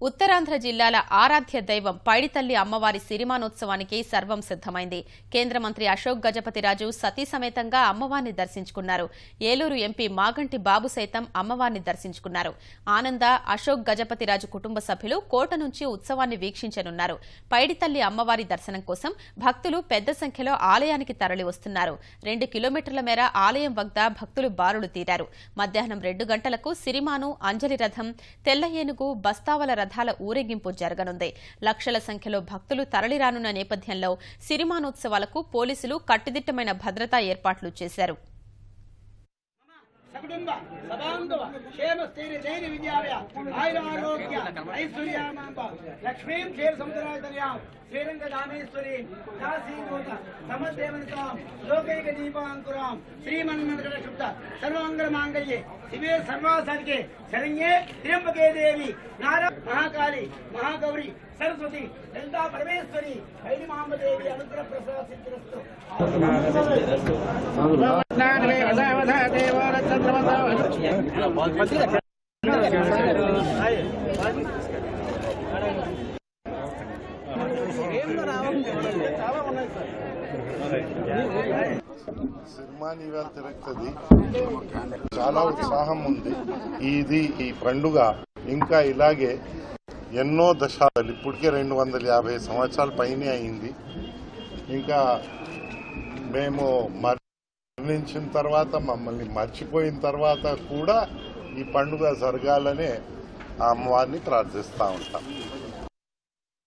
ఉత్తరాంధ్ర జిల్లాల ఆరాధ్య దైవం పైడితల్లి అమ్మవారి సిరిమానోత్సవానికి సర్వం సిద్దమైంది. కేంద్ర మంత్రి అశోక్ గజపతిరాజు సతీ సమేతంగా అమ్మవారిని దర్శించుకున్నారు. ఏలూరు ఎంపీ మాగంటి బాబు సైతం అమ్మవారిని దర్శించుకున్నారు. ఆనంద, అశోక్ గజపతిరాజు కుటుంబ సభ్యులు కోట నుంచి ఉత్సవాన్ని వీక్షించనున్నారు. పైడితల్లి అమ్మవారి దర్శనం కోసం భక్తులు పెద్ద సంఖ్యలో ఆలయానికి తరలివస్తున్నారు. 2 కిలోమీటర్ల మేర ఆలయం వద్ద భక్తులు బారులు తీరారు. మధ్యాహ్నం 2 గంటలకు సిరిమాను, అంజలి రథం, తెల్ల ఏనుగు, బస్తావల రథాల ఊరేగింపు జరగనుంది. లక్షల సంఖ్యలో భక్తులు తరలిరానున్న నేపథ్యంలో సిరిమానోత్సవాలకు పోలీసులు కట్టుదిట్టమైన భద్రతా ఏర్పాట్లు చేశారు. శ్రీరంగధామేశ్వరి కాశీభూత సమదేవనితాం లోకైక దీపాంకురాం శ్రీమన్మంగళ శుద్ధ సర్వాంగళ మాంగళ్యే శివే సర్వాసాధికే శరణ్యే త్ర్యంబకే దేవి నారా మహాకాళి మహాగౌరి సరస్వతి లలితా పరమేశ్వరి వైడి మాంబదేవి అనుగ్రహ ప్రసాదిస్తు సినిమా ఇవాళ తిరుగుతుంది. చాలా ఉత్సాహం ఉంది. ఈ పండుగ ఇంకా ఇలాగే ఎన్నో దశాబ్దాలు, ఇప్పటికే 250 సంవత్సరాల పైనే అయింది. ఇంకా మేము మరణించిన తర్వాత, మమ్మల్ని మర్చిపోయిన తర్వాత కూడా ఈ పండుగ జరగాలనే ఆ అమ్మవారిని ప్రార్థిస్తూ ఉంటాం.